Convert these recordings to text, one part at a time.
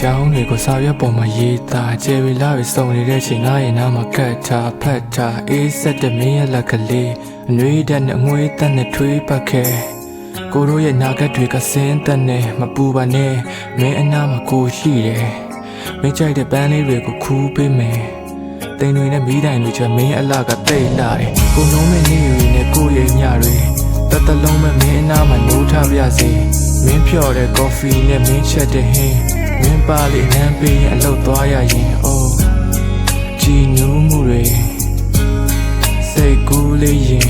ကြောင်းတွေကိုစာရွက်ပေါ်မှာရေးသားကျေရီလာတွေစုံနေတဲ့ချိန်ငါရဲ့နားမှာကတ်ထားဖတ်ထားအေးဆက်တဲ့မင်းရဲ့လက်ကလေးအနှွေးတဲ့နဲ့အငွေးတက်နဲ့ထွေးပတ်ခဲ့ကိုတို့ရဲ့နာဂတ်တွေကစင်းတက်နဲ့မပူပါနဲ့မင်းအနားမှာကိုရှိတယ်မင်းကြိုက်တဲ့ပန်းလေးတွေကိုခူးပေးမယ်တိမ်တွေနဲ့မီးတိုင်တွေချမင်းအလှကတိတ်လာတယ်ကိုနှုံးမဲ့နေတွေနဲ့ကိုရဲ့ညတွေတလုံးမဲ့မင်းအနားမှာနိုးထားပြစေမင်းဖြော်တဲ့ကော်ဖီနဲ့မင်းချက်တဲ့ဟင်းမင်းပါလေးနမ်းပေးရင်အလုပ်သွားရရင်အိုးကြည်ညိုမှုတွေစိတ်ကူးလေးရင်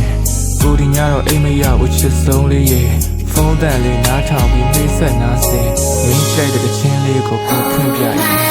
ကိုဒီညတော့အိမ်မရဘူးချစ်ဆုံးလေးရဲ့ဖုန်းတန်လေးနားထောင်ပြီးနှိမ့်ဆက်နာစင်မင်းကြိုက်တဲ့ချင်းလေးကိုကိုဖွင့်ပြရင်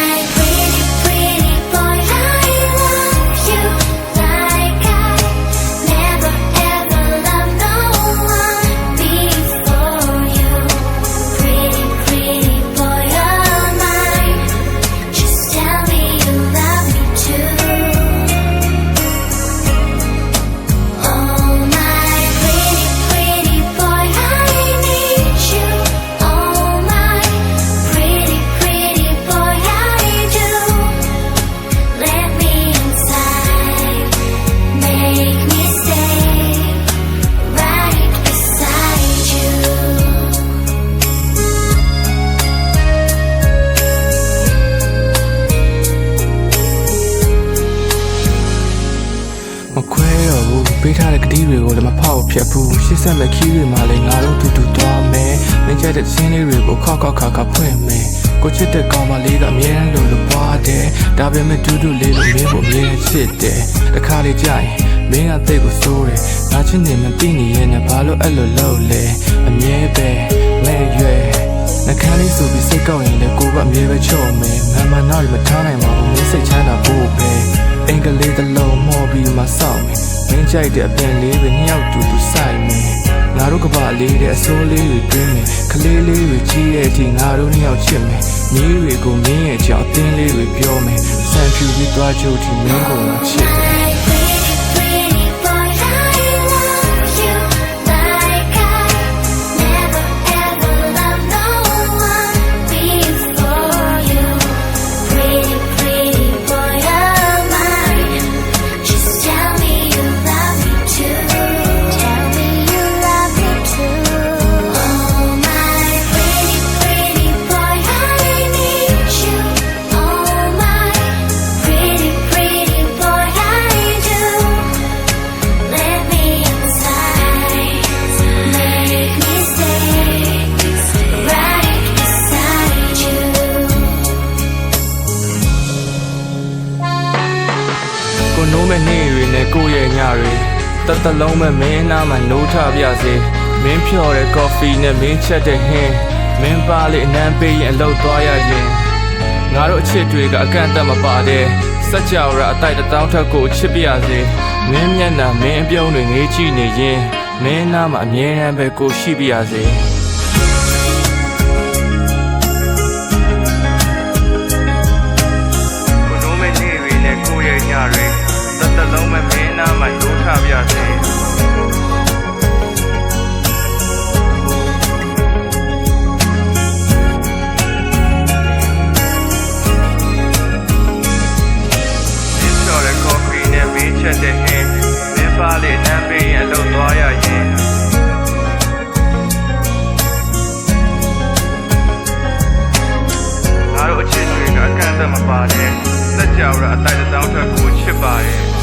မခွဲတော့ဘူးပေးထားတဲ့ကတိတွေကိုလည်းမဖောက်ဖြတ်ဘူးရှေ့ဆက်မဲ့ခီးတွေမှာလည်းငါတို့တူသွားမယ်မင်းကြတဲ့ချင်းလေးတွေကိုခောက်ခါဖွင့်မယ်ကိုချစ်တဲ့ကောင်မလေးကအမြဲတမ်းလို့ပွားတယ်ဒါပေမဲ့တူလေးလို့မင်းကိုအမြဲချစ်တယ်တစ်ခါလေးကြာရင်မင်းကတိတ်ကိုစိုးတယ်ငါချစ်နေမှသိနေရဲ့နဲ့ဘာလို့အဲ့လိုလုပ်လဲအမြဲပဲမဲ့ရွယ်နှခမ်းလေးဆိုပြီးစိတ်ကောက်ရင်လည်းကိုကအမြဲပဲချုံမယ်မမနောက်မထားနိုင်ပါဘူးမင်းစိတ်ချမ်းသာဖို့ပဲအင်္ဂလိပ်တလုံးမော်ပြီးမှစောင့်မယ်မင်းကြိုက်တဲ့အပင်လေးပဲနှစ်ယောက်တူဆိုင်မယ်ငါတို့ကပါလေးတဲ့အစိုးလေးတွေတွင်းမယ်ကလေးလေးတွေကြီးရဲ့အထိငါတို့နှစ်ယောက်ချစ်မယ်မြေးတွေကိုမင်းရဲ့ကြောင့်အတင်းလေးတွေပြောမယ်စံဖြူပြီးသွားကြိုထိမင်းကိုငါချစ်တယ်ကိုနိုးမဲ့နေ့တွေနဲ့ကိုရဲ့ညတွေတလုံးမဲ့မင်းနားမှာနိုးထပြစေမင်းဖြော်တဲ့ကော်ဖီနဲ့မင်းချက်တဲ့ဟင်းမင်းပါလေးအနမ်းပေးရင်အလုပ်သွားရရင်ငါတို့အချစ်တွေကအကန့်အသတ်မပါတဲ့စัจ java အတိုက်တောင်းထက်ကိုချစ်ပြစေမင်းမျက်နှာမင်းအပြုံးတွေငေးကြည့်နေရင်မင်းနားမှာအမြဲတမ်းပဲကိုရှိပြစေကိုနိုးမဲ့နေ့တွေနဲ့ကိုရဲ့ညတွေတလုံးမဲ့မင်းနားမှာနိုးထပြစေချက်တဲ့ဟင်းမင်းပါလေးနမ်းပေးရင်အလုပ်သွားရရင်ငါတို့အချစ်တွေကအကန့်အသတ်မပါတဲ့စัจ java အတိုက်တောင်းထက်ကိုချစ်ပါတယ်